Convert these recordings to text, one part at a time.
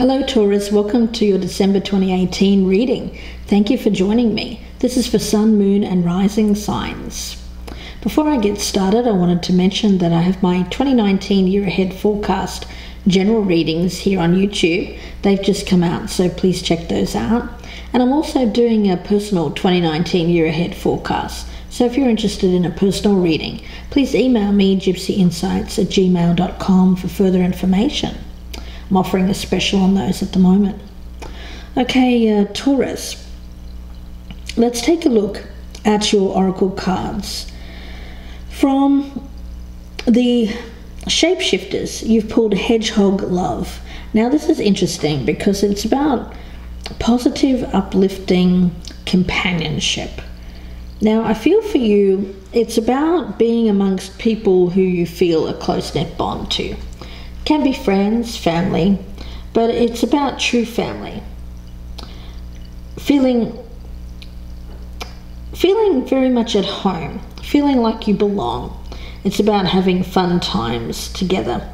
Hello Taurus, welcome to your December 2018 reading. Thank you for joining me. This is for Sun, Moon and Rising signs. Before I get started, I wanted to mention that I have my 2019 year ahead forecast general readings here on YouTube. They've just come out, so please check those out. And I'm also doing a personal 2019 year ahead forecast. So if you're interested in a personal reading, please email me gypsyinsights@gmail.com for further information. I'm offering a special on those at the moment. Okay, Taurus, let's take a look at your oracle cards. From the Shapeshifters, you've pulled Hedgehog Love. Now this is interesting because it's about positive, uplifting companionship. Now I feel for you, it's about being amongst people who you feel a close-knit bond to. Can be friends, family, but it's about true family. Feeling very much at home, feeling like you belong. It's about having fun times together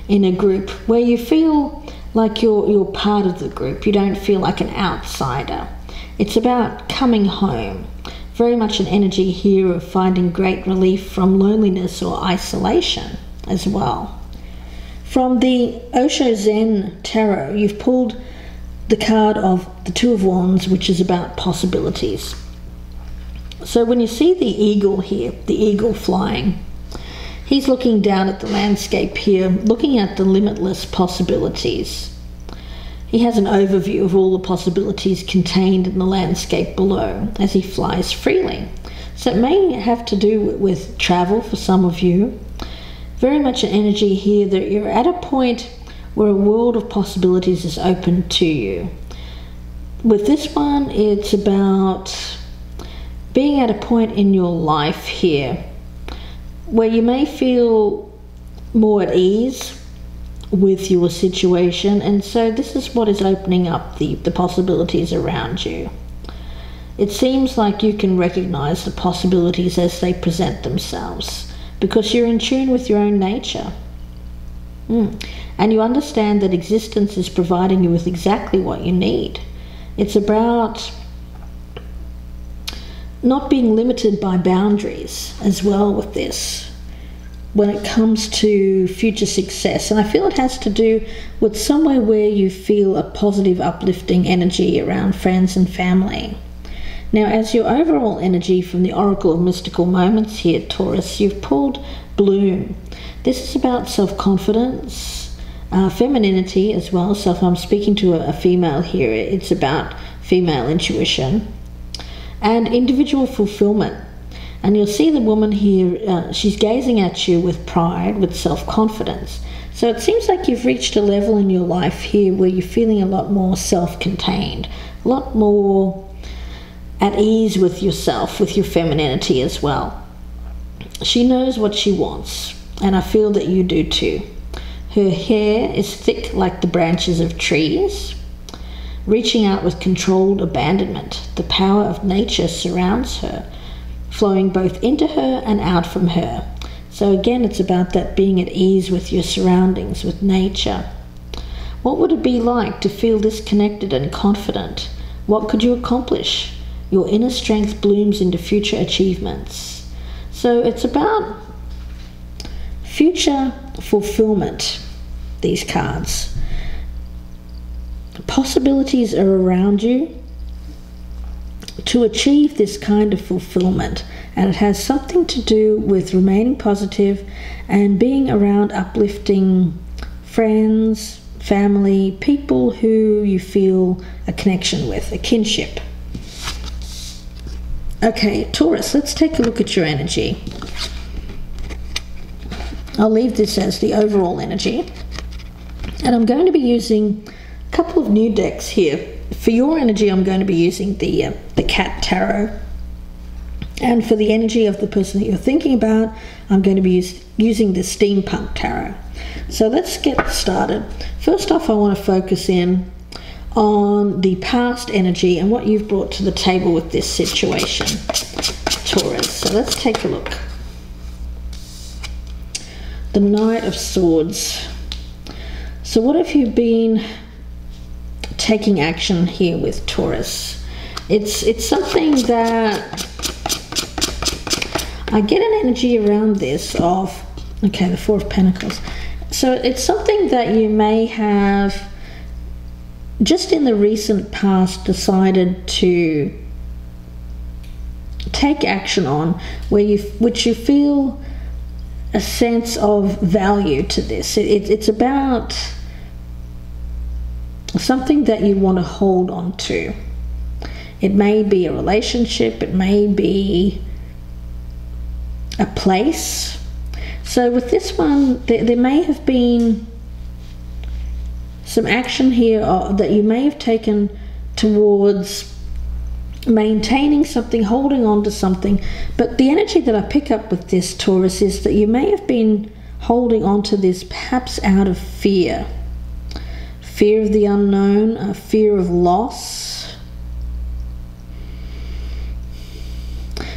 in a group where you feel like you're part of the group. You don't feel like an outsider. It's about coming home. Very much an energy here of finding great relief from loneliness or isolation as well. From the Osho Zen Tarot, you've pulled the card of the Two of Wands, which is about possibilities. So when you see the eagle here, the eagle flying, he's looking down at the landscape here, looking at the limitless possibilities. He has an overview of all the possibilities contained in the landscape below as he flies freely. So it may have to do with travel for some of you. Very much an energy here that you're at a point where a world of possibilities is open to you. With this one, it's about being at a point in your life here where you may feel more at ease with your situation, and so this is what is opening up the possibilities around you. It seems like you can recognize the possibilities as they present themselves, because you're in tune with your own nature. And you understand that existence is providing you with exactly what you need. It's about not being limited by boundaries as well with this when it comes to future success. And I feel it has to do with somewhere where you feel a positive, uplifting energy around friends and family. Now, as your overall energy from the Oracle of Mystical Moments here, Taurus, you've pulled Bloom. This is about self-confidence, femininity as well. So if I'm speaking to a female here, it's about female intuition and individual fulfillment. And you'll see the woman here, she's gazing at you with pride, with self-confidence. So it seems like you've reached a level in your life here where you're feeling a lot more self-contained, a lot more at ease with yourself, with your femininity as well. She knows what she wants, and I feel that you do too. Her hair is thick like the branches of trees, reaching out with controlled abandonment. The power of nature surrounds her, flowing both into her and out from her. So again, it's about that being at ease with your surroundings, with nature. What would it be like to feel disconnected and confident? What could you accomplish? Your inner strength blooms into future achievements. So it's about future fulfillment, these cards. Possibilities are around you to achieve this kind of fulfillment, and it has something to do with remaining positive and being around uplifting friends, family, people who you feel a connection with, a kinship. Okay, Taurus, let's take a look at your energy. I'll leave this as the overall energy, and I'm going to be using a couple of new decks here. For your energy, I'm going to be using the Cat Tarot, and for the energy of the person that you're thinking about, I'm going to be using the Steampunk Tarot. So let's get started. First off, I want to focus in on the past energy and what you've brought to the table with this situation, Taurus. So let's take a look. The Knight of Swords. So what have you been taking action here with Taurus. It's something that I get an energy around this of, okay, the Four of Pentacles. So it's something that you may have just in the recent past decided to take action on, which you feel a sense of value to this. It's about something that you want to hold on to. It may be a relationship, it may be a place. So with this one, there may have been some action here that you may have taken towards maintaining something, holding on to something. But the energy that I pick up with this, Taurus, is that you may have been holding on to this perhaps out of fear. Fear of the unknown, a fear of loss.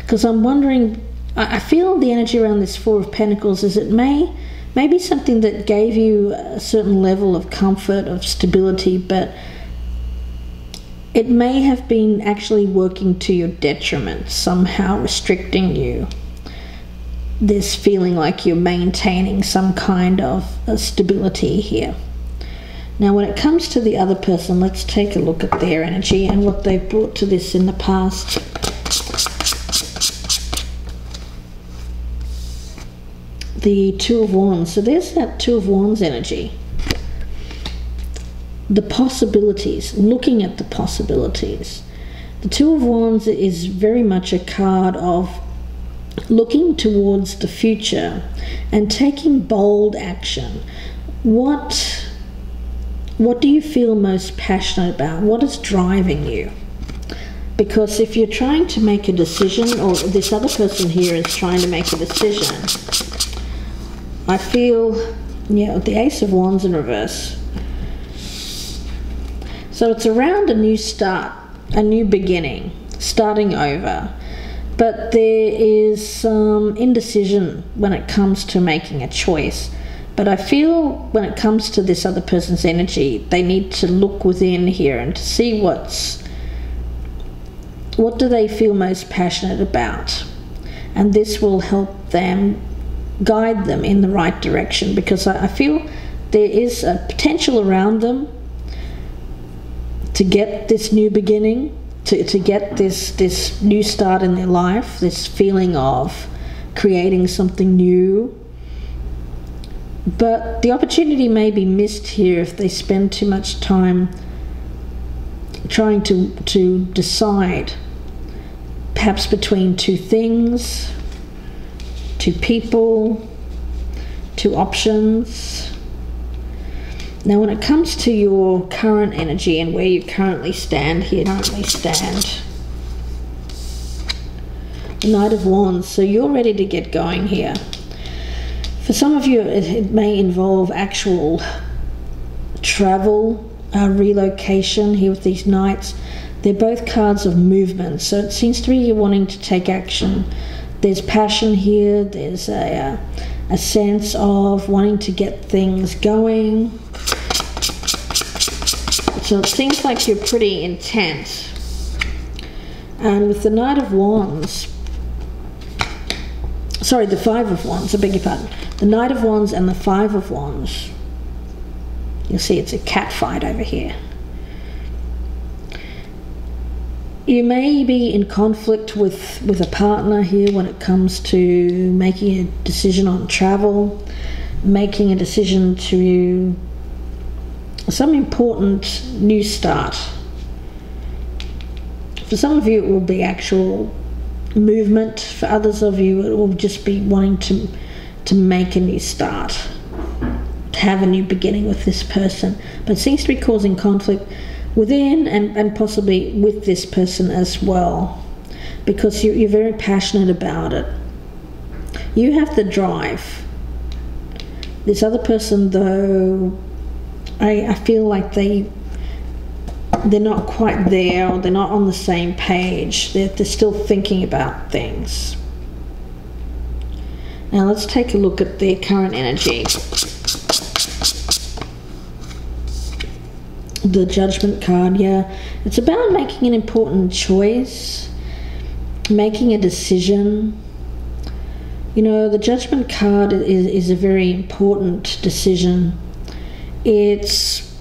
Because I'm wondering, I feel the energy around this Four of Pentacles is it may be something that gave you a certain level of comfort, of stability, but it may have been actually working to your detriment, somehow restricting you. This feeling like you're maintaining some kind of stability here. Now when it comes to the other person, let's take a look at their energy and what they've brought to this in the past. The Two of Wands. So there's that Two of Wands energy. The possibilities, looking at the possibilities. The Two of Wands is very much a card of looking towards the future and taking bold action. What do you feel most passionate about? What is driving you? Because if you're trying to make a decision, or this other person here is trying to make a decision, I feel, yeah, the Ace of Wands in reverse. So it's around a new start, a new beginning, starting over. But there is some indecision when it comes to making a choice. But I feel when it comes to this other person's energy, they need to look within here and to see what do they feel most passionate about. And this will help them, guide them in the right direction, because I feel there is a potential around them to get this new beginning, to get this new start in their life, this feeling of creating something new. But the opportunity may be missed here if they spend too much time trying to decide, perhaps between two things, two people, two options. Now when it comes to your current energy and where you currently stand here, the Knight of Wands. So you're ready to get going here. For some of you, it may involve actual travel, relocation here with these Knights. They're both cards of movement, so it seems to be you're wanting to take action. There's passion here, there's a sense of wanting to get things going. So it seems like you're pretty intent. And with the Knight of Wands, sorry, the Five of Wands, I beg your pardon. The Knight of Wands and the Five of Wands. You'll see it's a cat fight over here. You may be in conflict with a partner here when it comes to making a decision on travel, making a decision to some important new start. For some of you it will be actual movement. For others of you it will just be wanting to make a new start, to have a new beginning with this person. But it seems to be causing conflict within and possibly with this person as well, because you're very passionate about it. You have the drive. This other person, though, I feel like they're not quite there, or they're not on the same page. They're still thinking about things. Now let's take a look at their current energy. The Judgment card, yeah. It's about making an important choice, making a decision. You know, the Judgment card is a very important decision. It's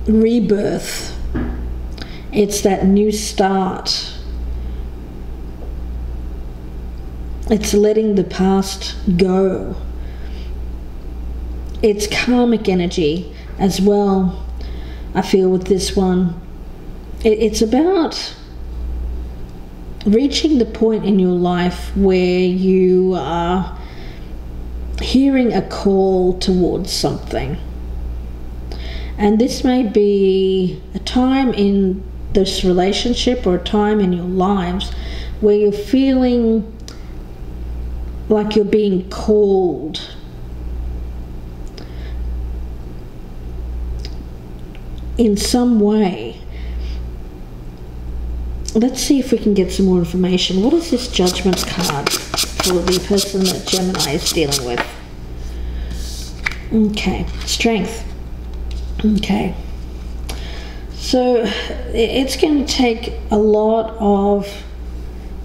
rebirth. It's that new start. It's letting the past go. It's karmic energy as well, I feel, with this one. It's about reaching the point in your life where you are hearing a call towards something. And this may be a time in this relationship or a time in your lives where you're feeling like you're being called in some way. Let's see if we can get some more information. What is this Judgment card for the person that Gemini is dealing with? Okay, Strength. Okay. So it's going to take a lot of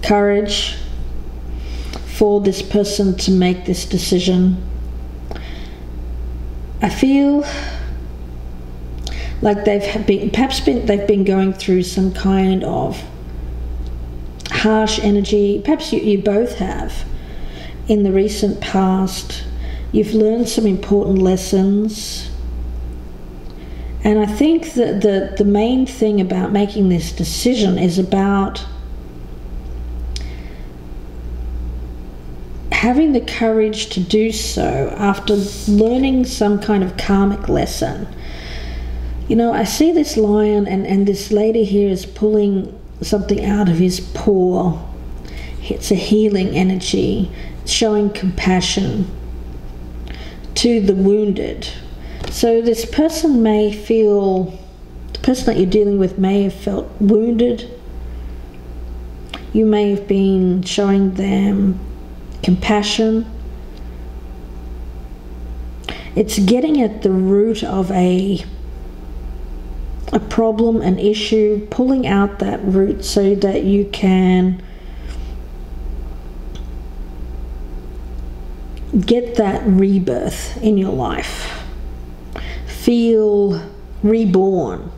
courage for this person to make this decision. I feel like they've been going through some kind of harsh energy. Perhaps you both have in the recent past. You've learned some important lessons. And I think that the main thing about making this decision is about having the courage to do so after learning some kind of karmic lesson. You know, I see this lion and this lady here is pulling something out of his paw. It's a healing energy, showing compassion to the wounded. So this person may feel, the person that you're dealing with may have felt wounded. You may have been showing them compassion. It's getting at the root of a problem, an issue, pulling out that root so that you can get that rebirth in your life. Feel reborn.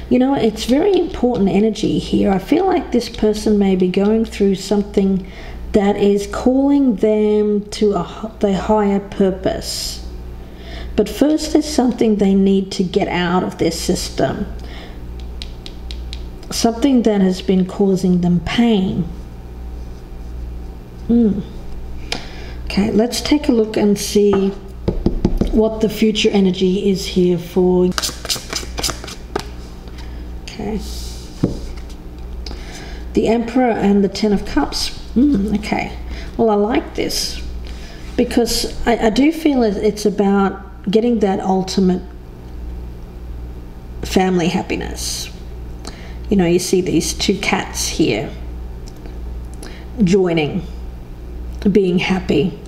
You know, it's very important energy here. I feel like this person may be going through something that is calling them to their higher purpose. But first there's something they need to get out of their system. Something that has been causing them pain. Okay, let's take a look and see what the future energy is here for. Okay. The Emperor and the Ten of Cups. Okay. Well, I like this because I do feel it's about getting that ultimate family happiness. You know, you see these two cats here joining, being happy,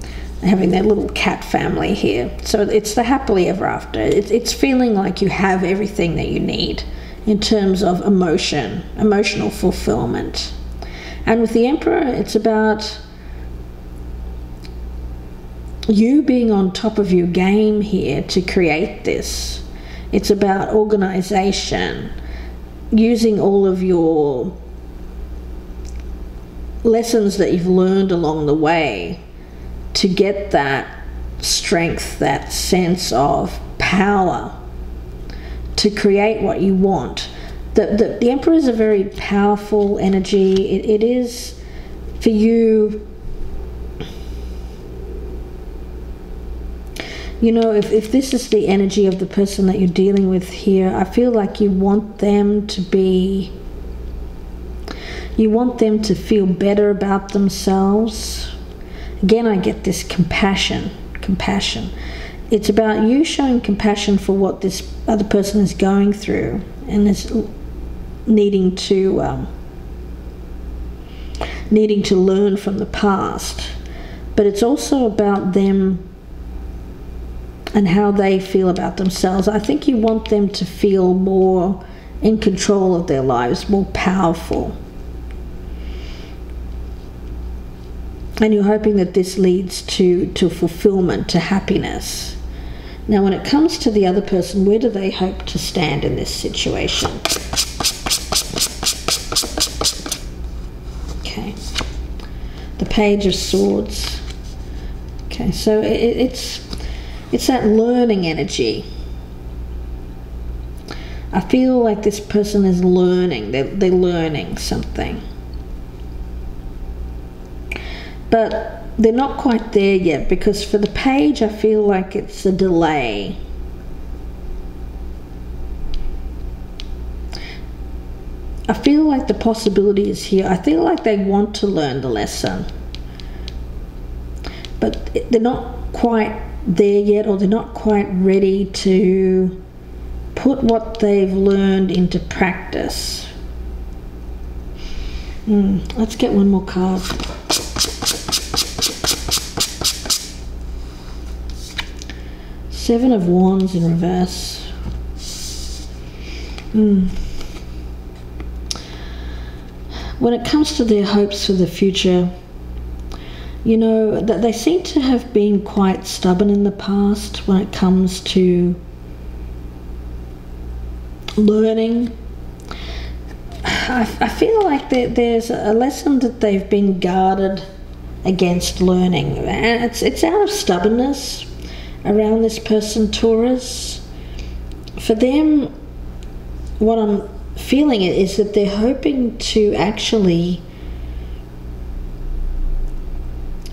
having their little cat family here. So it's the happily ever after. It's feeling like you have everything that you need in terms of emotional fulfillment. And with the Emperor, it's about you being on top of your game here to create this. It's about organization, using all of your lessons that you've learned along the way to get that strength, that sense of power to create what you want. The Emperor is a very powerful energy. It is for you. You know, if this is the energy of the person that you're dealing with here, I feel like you want them to feel better about themselves. Again, I get this compassion. It's about you showing compassion for what this other person is going through and is needing to learn from the past. But it's also about them and how they feel about themselves. I think you want them to feel more in control of their lives, more powerful. And you're hoping that this leads to fulfillment, to happiness. Now, when it comes to the other person, where do they hope to stand in this situation? Okay. The Page of Swords. Okay, so it's that learning energy. I feel like this person is learning. They're learning something. But they're not quite there yet, because for the Page, I feel like it's a delay. I feel like the possibility is here. I feel like they want to learn the lesson, but they're not quite there yet, or they're not quite ready to put what they've learned into practice. Let's get one more card. Seven of Wands in reverse. When it comes to their hopes for the future, you know, that they seem to have been quite stubborn in the past when it comes to learning. I feel like there's a lesson that they've been guarded against learning, and it's out of stubbornness around this person, Taurus. For them, what I'm feeling is that they're hoping to actually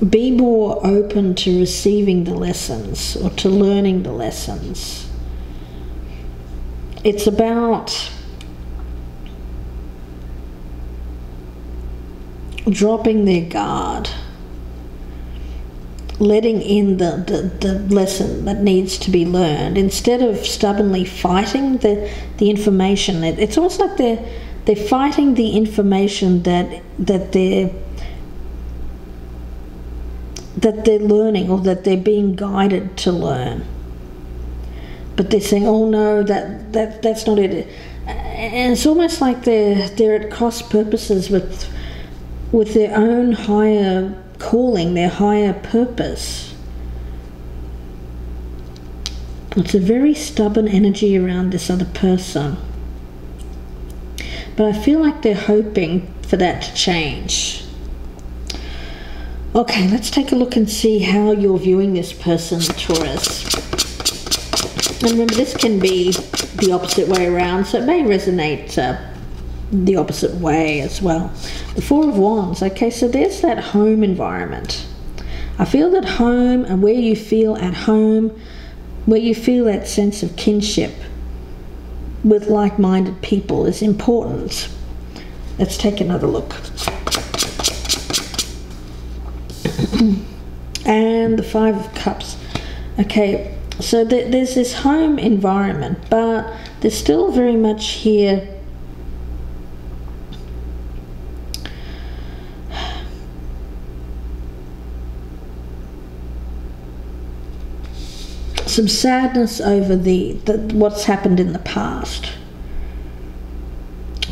be more open to receiving the lessons, or to learning the lessons. It's about dropping their guard, letting in the lesson that needs to be learned, instead of stubbornly fighting the information. It's almost like they're fighting the information that they're learning, or that they're being guided to learn. But they're saying, oh no, that's not it. And it's almost like they're at cross purposes with their own higher calling, their higher purpose. It's a very stubborn energy around this other person. But I feel like they're hoping for that to change. Okay, let's take a look and see how you're viewing this person, Taurus. And remember, this can be the opposite way around, so it may resonate the opposite way as well. The Four of Wands. Okay, so there's that home environment. I feel that home, and where you feel at home, where you feel that sense of kinship with like-minded people, is important. Let's take another look. And the Five of Cups. Okay, so there's this home environment, but there's still very much here some sadness over what's happened in the past.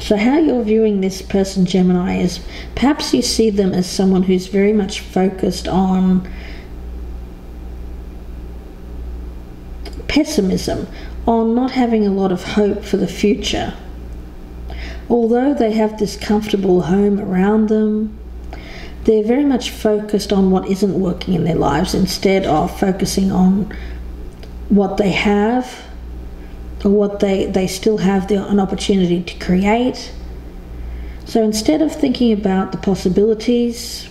So how you're viewing this person, Gemini, is perhaps you see them as someone who's very much focused on pessimism, on not having a lot of hope for the future. Although they have this comfortable home around them, they're very much focused on what isn't working in their lives, instead of focusing on what they have, or what they still have an opportunity to create. So instead of thinking about the possibilities,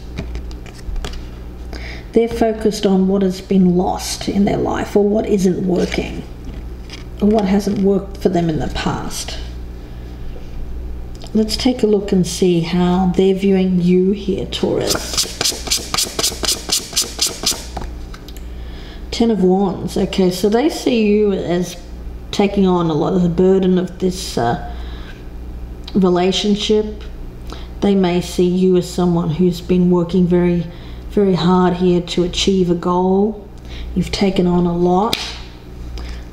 they're focused on what has been lost in their life, or what isn't working, or what hasn't worked for them in the past. Let's take a look and see how they're viewing you here, Taurus. Ten of Wands. Okay, so they see you as taking on a lot of the burden of this relationship. They may see you as someone who's been working very, very hard here to achieve a goal. You've taken on a lot.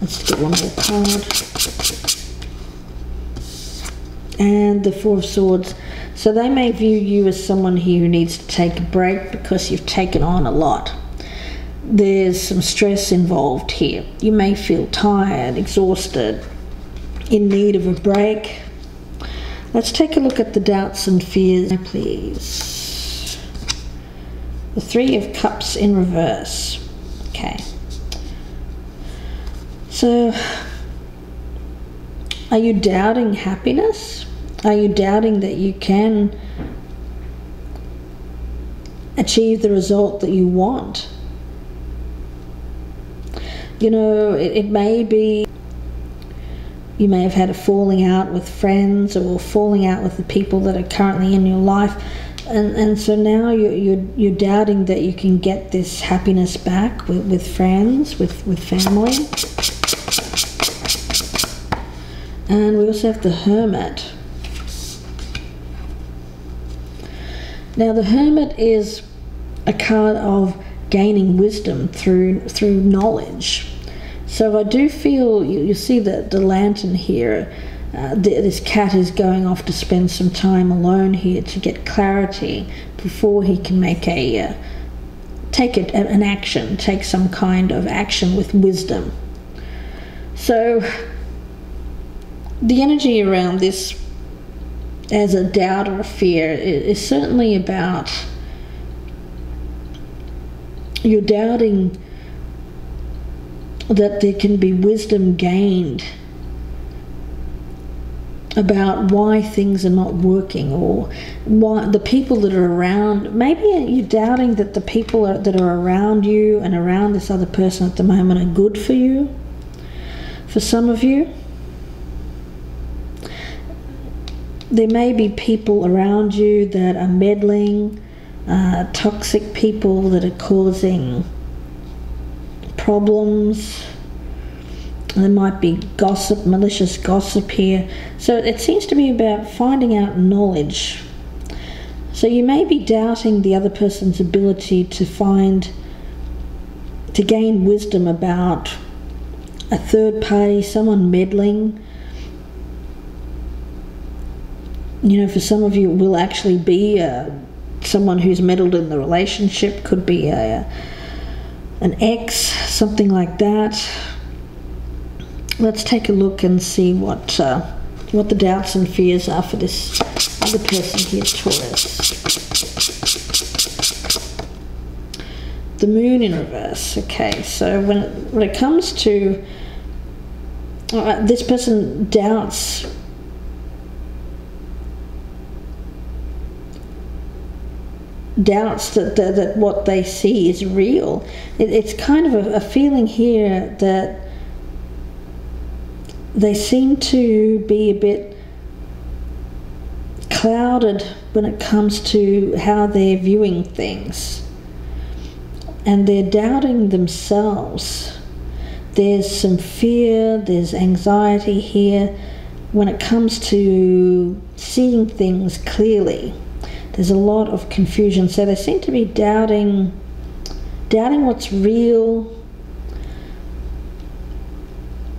Let's get one more card. And the Four of Swords. So they may view you as someone here who needs to take a break because you've taken on a lot. There's some stress involved here. You may feel tired, exhausted, in need of a break. Let's take a look at the doubts and fears, please. The Three of Cups in reverse. Okay. So, are you doubting happiness? Are you doubting that you can achieve the result that you want? You know, it may be you may have had a falling out with friends or falling out with the people that are currently in your life, and so now you're doubting that you can get this happiness back with friends, with family. And we also have the Hermit. Now the Hermit is a card of gaining wisdom through knowledge. So I do feel, you see the lantern here, this cat is going off to spend some time alone here to get clarity before he can make an action, take some kind of action with wisdom. So the energy around this as a doubt or a fear is certainly about you're doubting that there can be wisdom gained about why things are not working, or why the people that are around. Maybe you're doubting that the people that are around you and around this other person at the moment are good for you. For some of you, there may be people around you that are meddling, toxic people that are causing problems. There might be gossip, malicious gossip here. So it seems to be about finding out knowledge. So you may be doubting the other person's ability to gain wisdom about a third party, someone meddling. You know, for some of you it will actually be someone who's meddled in the relationship. Could be an ex, something like that. Let's take a look and see what the doubts and fears are for this other person here, Taurus. The Moon in reverse. Okay, so when it comes to this person doubts that what they see is real. It's kind of a feeling here that they seem to be a bit clouded when it comes to how they're viewing things, and they're doubting themselves. There's some fear, there's anxiety here when it comes to seeing things clearly. There's a lot of confusion, so they seem to be doubting what's real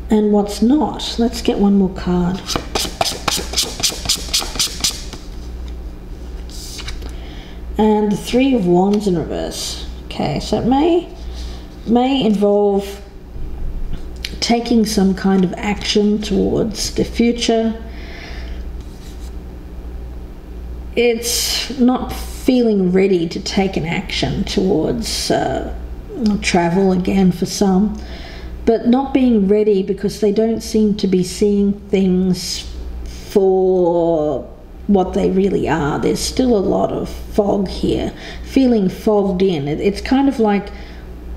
and what's not. Let's get one more card. And the Three of Wands in reverse. Okay, so it may involve taking some kind of action towards the future. It's not feeling ready to take an action towards travel again for some, but not being ready because they don't seem to be seeing things for what they really are. There's still a lot of fog here, feeling fogged in. It's kind of like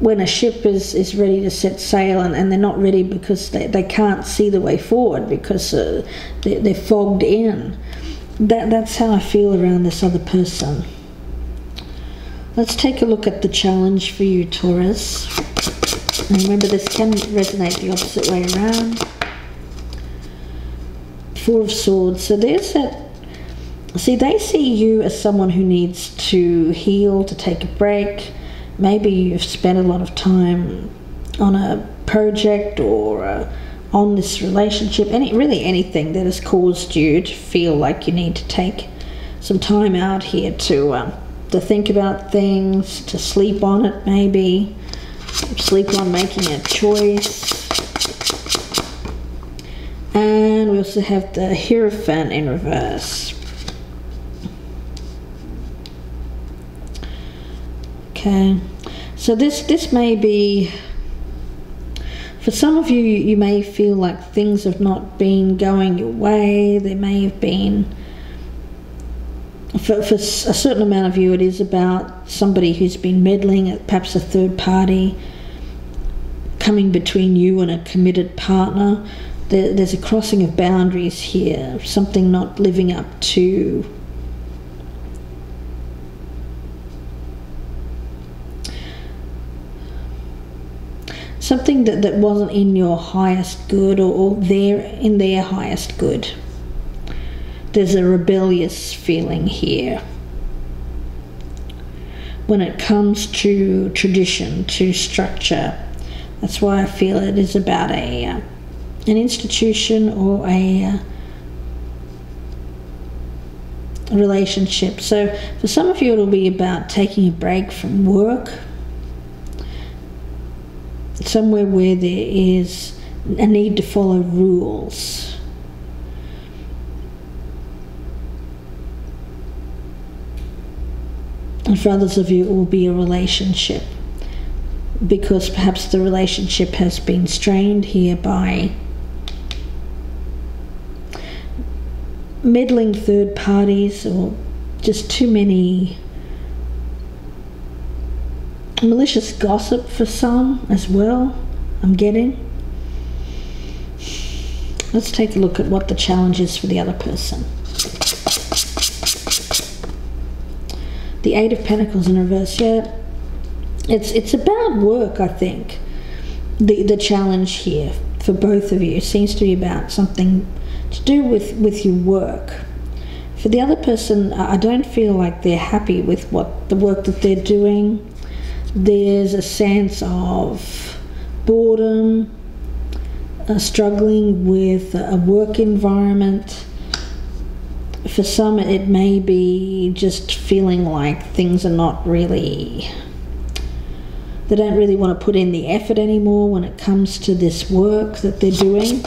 when a ship is ready to set sail and they're not ready because they can't see the way forward because they're fogged in. That's how I feel around this other person. Let's take a look at the challenge for you, Taurus. And remember, this can resonate the opposite way around. Four of Swords. So there's that. See, they see you as someone who needs to heal, to take a break. Maybe you've spent a lot of time on a project or on this relationship, really anything that has caused you to feel like you need to take some time out here to think about things, to sleep on it, maybe sleep on making a choice. And we also have the Hierophant in reverse. Okay, so this may be, for some of you, you may feel like things have not been going your way. There may have been, for a certain amount of you, it is about somebody who's been meddling, perhaps a third party coming between you and a committed partner. There's a crossing of boundaries here, something not living up to something that wasn't in your highest good or in their highest good. There's a rebellious feeling here when it comes to tradition, to structure. That's why I feel it is about an institution or a relationship. So for some of you, it'll be about taking a break from work, somewhere where there is a need to follow rules. And for others of you, it will be a relationship, because perhaps the relationship has been strained here by meddling third parties, or just too many malicious gossip for some as well, I'm getting. Let's take a look at what the challenge is for the other person. The Eight of Pentacles in reverse. Yeah, it's about work, I think. The challenge here for both of you seems to be about something to do with your work. For the other person, I don't feel like they're happy with the work that they're doing. There's a sense of boredom, struggling with a work environment. For some, it may be just feeling like things are not really, they don't really want to put in the effort anymore when it comes to this work that they're doing.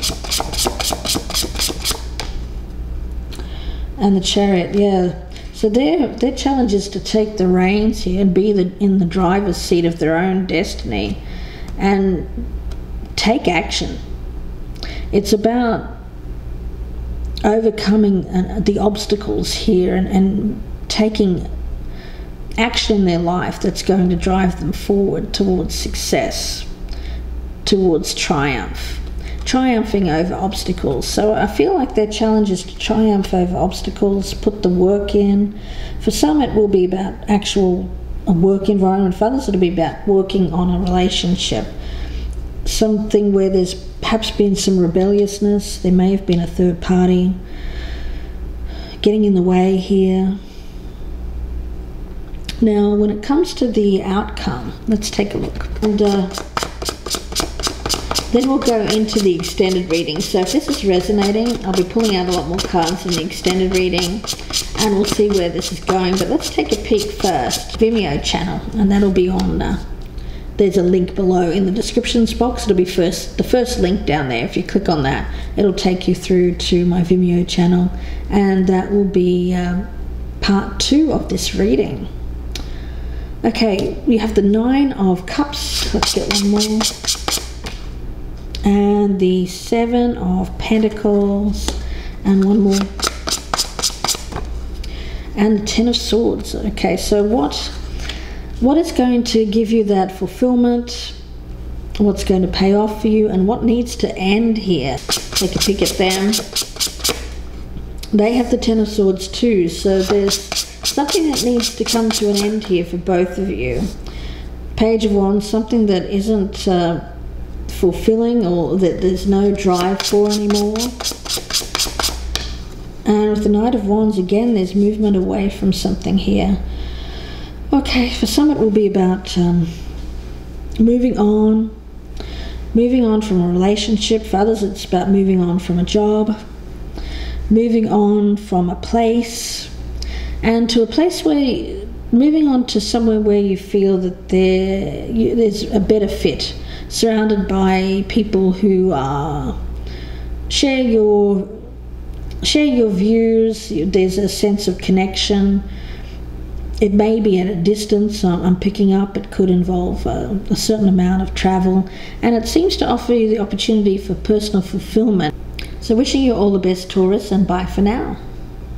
And the Chariot, yeah. So their challenge is to take the reins here and be in the driver's seat of their own destiny and take action. It's about overcoming the obstacles here and taking action in their life that's going to drive them forward towards success, towards triumphing over obstacles. So I feel like their challenge is to triumph over obstacles, put the work in. For some, it will be about a work environment. For others, it'll be about working on a relationship, something where there's perhaps been some rebelliousness. There may have been a third party getting in the way here. Now, when it comes to the outcome, let's take a look. And then we'll go into the extended reading. So if this is resonating, I'll be pulling out a lot more cards in the extended reading, and we'll see where this is going. But let's take a peek first. Vimeo channel, and that'll be on, there's a link below in the descriptions box. It'll be the first link down there. If you click on that, it'll take you through to my Vimeo channel, and that will be part 2 of this reading. Okay, we have the 9 of Cups. Let's get one more. And the 7 of Pentacles, and one more. And the 10 of Swords. Okay, so what is going to give you that fulfillment? What's going to pay off for you, and what needs to end here? Take a peek at them. They have the 10 of Swords too, so there's something that needs to come to an end here for both of you. Page of Wands, something that isn't fulfilling, or that there's no drive for anymore. And with the Knight of Wands, again, there's movement away from something here. Okay, for some it will be about moving on, moving on from a relationship. For others, it's about moving on from a job, moving on from a place, and to a place where, moving on to somewhere where you feel that there's a better fit, surrounded by people who share your views. There's a sense of connection. It may be at a distance, I'm picking up. It could involve a certain amount of travel, and it seems to offer you the opportunity for personal fulfillment. So wishing you all the best, Taurus, and bye for now.